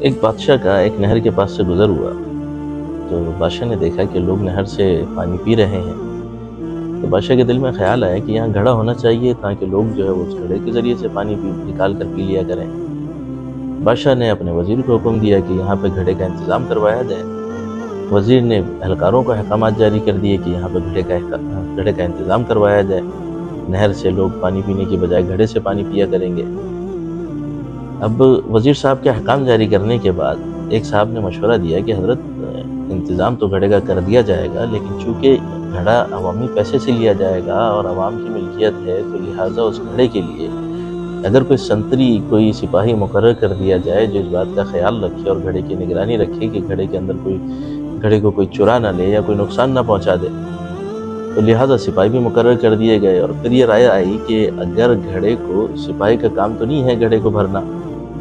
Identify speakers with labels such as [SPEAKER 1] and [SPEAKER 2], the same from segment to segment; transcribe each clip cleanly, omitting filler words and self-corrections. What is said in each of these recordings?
[SPEAKER 1] ایک بادشاہ کا ایک نہر کے پاس سے گزر ہوا، تو بادشاہ نے دیکھا کہ لوگ نہر سے پانی پی رہے ہیں۔ تو بادشاہ کے دل میں خیال آیا کہ یہاں گھڑا ہونا چاہیے تاکہ لوگ جو ہے وہ اس گھڑے کے ذریعے سے پانی نکال کر پی لیا کریں۔ بادشاہ نے اپنے وزیر کو حکم دیا کہ یہاں پہ گھڑے کا انتظام کروایا جائے۔ وزیر نے اہلکاروں کو احکامات جاری کر دیے کہ یہاں پہ گھڑے کا انتظام کروایا جائے، نہر سے لوگ پانی پینے کی بجائے گھڑے سے پانی پیا کریں گے۔ اب وزیر صاحب کے احکام جاری کرنے کے بعد ایک صاحب نے مشورہ دیا کہ حضرت انتظام تو گھڑے کا کر دیا جائے گا، لیکن چونکہ گھڑا عوامی پیسے سے لیا جائے گا اور عوام کی ملکیت ہے، تو لہٰذا اس گھڑے کے لیے اگر کوئی سنتری، کوئی سپاہی مقرر کر دیا جائے جو اس بات کا خیال رکھے اور گھڑے کی نگرانی رکھے کہ گھڑے کے اندر گھڑے کو کوئی چرا نہ لے یا کوئی نقصان نہ پہنچا دے، تو لہٰذا سپاہی بھی مقرر کر دیے گئے۔ اور پھر یہ رائے آئی کہ اگر گھڑے کو، سپاہی کا کام تو نہیں ہے گھڑے کو بھرنا،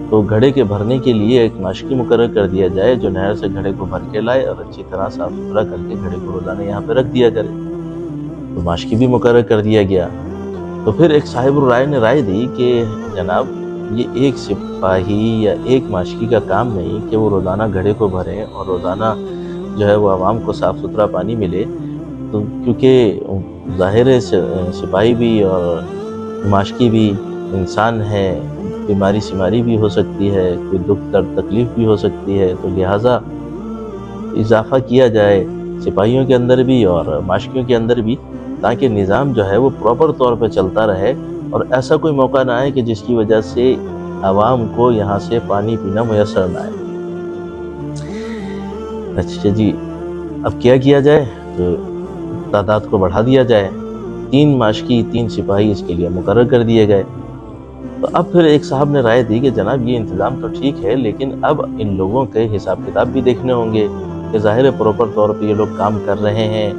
[SPEAKER 1] تو گھڑے کے بھرنے کے لیے ایک ماشکی مقرر کر دیا جائے جو نہر سے گھڑے کو بھر کے لائے اور اچھی طرح صاف ستھرا کر کے گھڑے کو روزانہ یہاں پہ رکھ دیا کرے۔ تو ماشکی بھی مقرر کر دیا گیا۔ تو پھر ایک صاحب الرائے نے رائے دی کہ جناب یہ ایک سپاہی یا ایک ماشکی کا کام نہیں کہ وہ روزانہ گھڑے کو بھریں اور روزانہ جو ہے وہ عوام کو صاف ستھرا پانی ملے، تو کیونکہ ظاہر ہے سپاہی بھی اور ماشکی بھی انسان ہے، بیماری سیماری بھی ہو سکتی ہے، کوئی دکھ درد تکلیف بھی ہو سکتی ہے، تو لہٰذا اضافہ کیا جائے سپاہیوں کے اندر بھی اور ماشکیوں کے اندر بھی، تاکہ نظام جو ہے وہ پراپر طور پہ چلتا رہے اور ایسا کوئی موقع نہ آئے کہ جس کی وجہ سے عوام کو یہاں سے پانی پینا میسر نہ آئے۔ اچھا جی، اب کیا جائے؟ تو تعداد کو بڑھا دیا جائے، 3 ماشکی 3 سپاہی اس کے لیے مقرر کر دیے گئے۔ تو اب پھر ایک صاحب نے رائے دی کہ جناب یہ انتظام تو ٹھیک ہے، لیکن اب ان لوگوں کے حساب کتاب بھی دیکھنے ہوں گے کہ ظاہر پراپر طور پہ یہ لوگ کام کر رہے ہیں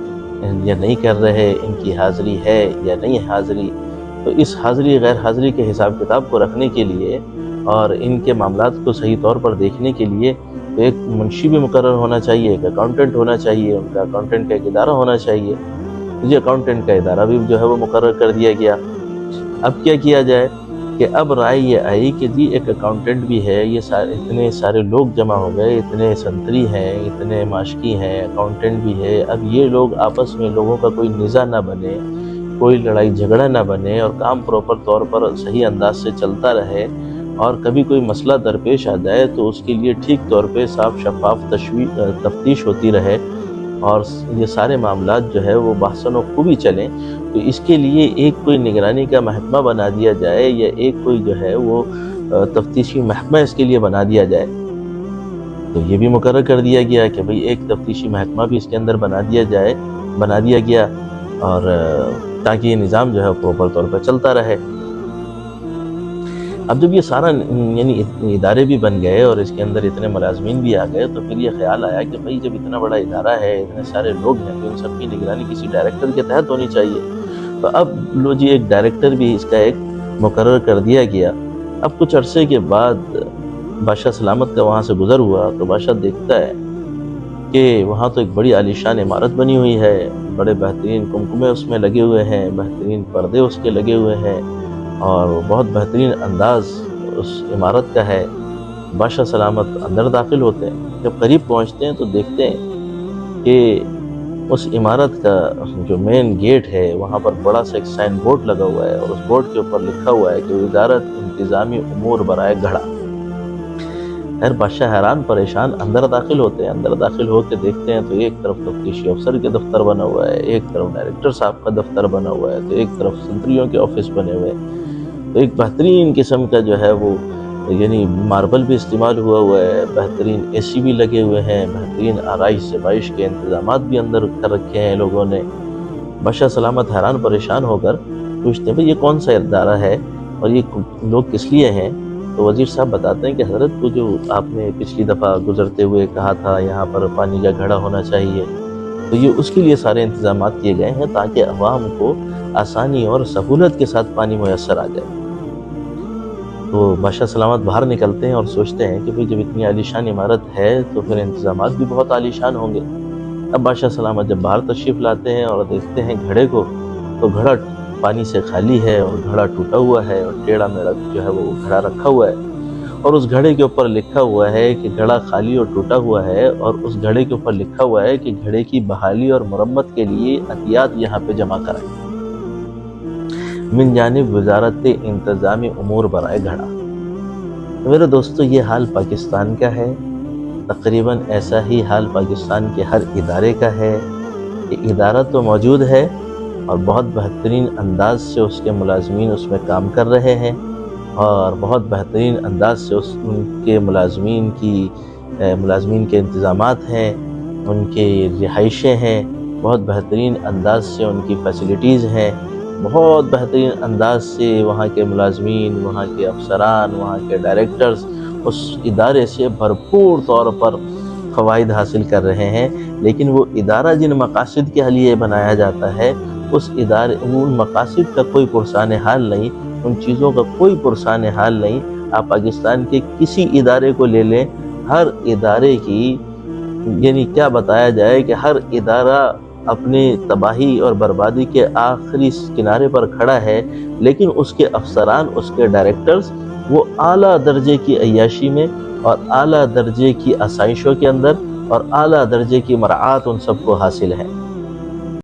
[SPEAKER 1] یا نہیں کر رہے، ان کی حاضری ہے یا نہیں حاضری۔ تو اس حاضری غیر حاضری کے حساب کتاب کو رکھنے کے لیے اور ان کے معاملات کو صحیح طور پر دیکھنے کے لیے تو ایک منشی بھی مقرر ہونا چاہیے، ایک اکاؤنٹنٹ ہونا چاہیے، ان کا اکاؤنٹنٹ کا ایک ادارہ ہونا چاہیے۔ یہ اکاؤنٹنٹ کا ادارہ بھی جو ہے وہ مقرر کر دیا گیا۔ اب کیا جائے کہ اب رائے یہ آئی کہ جی ایک اکاؤنٹنٹ بھی ہے، یہ اتنے سارے لوگ جمع ہو گئے، اتنے سنتری ہیں، اتنے ماشکی ہیں، اکاؤنٹنٹ بھی ہے، اب یہ لوگ آپس میں لوگوں کا کوئی نزاع نہ بنے، کوئی لڑائی جھگڑا نہ بنے اور کام پراپر طور پر صحیح انداز سے چلتا رہے، اور کبھی کوئی مسئلہ درپیش آ جائے تو اس کے لیے ٹھیک طور پہ صاف شفاف تفتیش ہوتی رہے اور یہ سارے معاملات جو ہے وہ بحثن و خوبی چلیں۔ تو اس کے لیے ایک کوئی نگرانی کا محکمہ بنا دیا جائے یا ایک کوئی جو ہے وہ تفتیشی محکمہ اس کے لیے بنا دیا جائے۔ تو یہ بھی مقرر کر دیا گیا کہ بھئی ایک تفتیشی محکمہ بھی اس کے اندر بنا دیا گیا اور تاکہ یہ نظام جو ہے پراپر طور پر چلتا رہے۔ اب جب یہ سارا یعنی ادارے بھی بن گئے اور اس کے اندر اتنے ملازمین بھی آ گئے، تو پھر یہ خیال آیا کہ بھئی جب اتنا بڑا ادارہ ہے، اتنے سارے لوگ ہیں، تو ان سب کی نگرانی کسی ڈائریکٹر کے تحت ہونی چاہیے۔ تو اب لو جی ایک ڈائریکٹر بھی اس کا ایک مقرر کر دیا گیا۔ اب کچھ عرصے کے بعد بادشاہ سلامت کا وہاں سے گزر ہوا، تو بادشاہ دیکھتا ہے کہ وہاں تو ایک بڑی عالیشان عمارت بنی ہوئی ہے، بڑے بہترین کمکمے اس میں لگے ہوئے ہیں، بہترین پردے اس کے لگے ہوئے ہیں اور بہت بہترین انداز اس عمارت کا ہے۔ بادشاہ سلامت اندر داخل ہوتے ہیں، جب قریب پہنچتے ہیں تو دیکھتے ہیں کہ اس عمارت کا جو مین گیٹ ہے وہاں پر بڑا سا ایک سائن بورڈ لگا ہوا ہے اور اس بورڈ کے اوپر لکھا ہوا ہے کہ وزارت انتظامی امور برائے گھڑا۔ خیر بادشاہ حیران پریشان اندر داخل ہوتے ہیں، اندر داخل ہو کے دیکھتے ہیں تو ایک طرف تفتیشی افسر کے دفتر بنا ہوا ہے، ایک طرف ڈائریکٹر صاحب کا دفتر بنا ہوا ہے، تو ایک طرف سنتریوں کے آفس بنے ہوئے ہیں۔ تو ایک بہترین قسم کا جو ہے وہ یعنی ماربل بھی استعمال ہوا ہے، بہترین اے سی بھی لگے ہوئے ہیں، بہترین آرائش زبائش کے انتظامات بھی اندر کر رکھے ہیں لوگوں نے۔ بادشاہ سلامت حیران پریشان ہو کر پوچھتے ہیں بھئی یہ کون سا ادارہ ہے اور یہ لوگ کس لیے ہیں؟ تو وزیر صاحب بتاتے ہیں کہ حضرت کو جو آپ نے پچھلی دفعہ گزرتے ہوئے کہا تھا یہاں پر پانی کا گھڑا ہونا چاہیے، تو یہ اس کے لیے سارے انتظامات کیے گئے ہیں تاکہ عوام کو آسانی اور سہولت کے ساتھ پانی میسر آ جائے۔ تو بادشاہ سلامت باہر نکلتے ہیں اور سوچتے ہیں کہ بھئی جب اتنی عالیشان عمارت ہے تو پھر انتظامات بھی بہت عالیشان ہوں گے۔ اب بادشاہ سلامت جب باہر تشریف لاتے ہیں اور دیکھتے ہیں گھڑے کو، تو گھڑا پانی سے خالی ہے اور گھڑا ٹوٹا ہوا ہے اور ٹیڑھا میڑھا جو ہے وہ گھڑا رکھا ہوا ہے، اور اس گھڑے کے اوپر لکھا ہوا ہے کہ گھڑا خالی اور ٹوٹا ہوا ہے، اور اس گھڑے کے اوپر لکھا ہوا ہے کہ گھڑے کی بحالی اور مرمت کے لیے عطیات یہاں پہ جمع کرائیں من جانب وزارت انتظامی امور برائے گھڑا۔ میرے دوستو، یہ حال پاکستان کا ہے، تقریباً ایسا ہی حال پاکستان کے ہر ادارے کا ہے۔ یہ ادارہ تو موجود ہے اور بہت بہترین انداز سے اس کے ملازمین اس میں کام کر رہے ہیں، اور بہت بہترین انداز سے ان کے ملازمین کے انتظامات ہیں، ان کی رہائشیں ہیں، بہت بہترین انداز سے ان کی فیسلٹیز ہیں، بہت بہترین انداز سے وہاں کے ملازمین، وہاں کے افسران، وہاں کے ڈائریکٹرز اس ادارے سے بھرپور طور پر فوائد حاصل کر رہے ہیں۔ لیکن وہ ادارہ جن مقاصد کے لیے بنایا جاتا ہے، ان مقاصد کا کوئی پرسان حال نہیں، ان چیزوں کا کوئی پرسان حال نہیں۔ آپ پاکستان کے کسی ادارے کو لے لیں، ہر ادارے کی یعنی کیا بتایا جائے کہ ہر ادارہ اپنی تباہی اور بربادی کے آخری کنارے پر کھڑا ہے، لیکن اس کے افسران، اس کے ڈائریکٹرز وہ اعلیٰ درجے کی عیاشی میں اور اعلیٰ درجے کی آسائشوں کے اندر اور اعلیٰ درجے کی مراعات ان سب کو حاصل ہے۔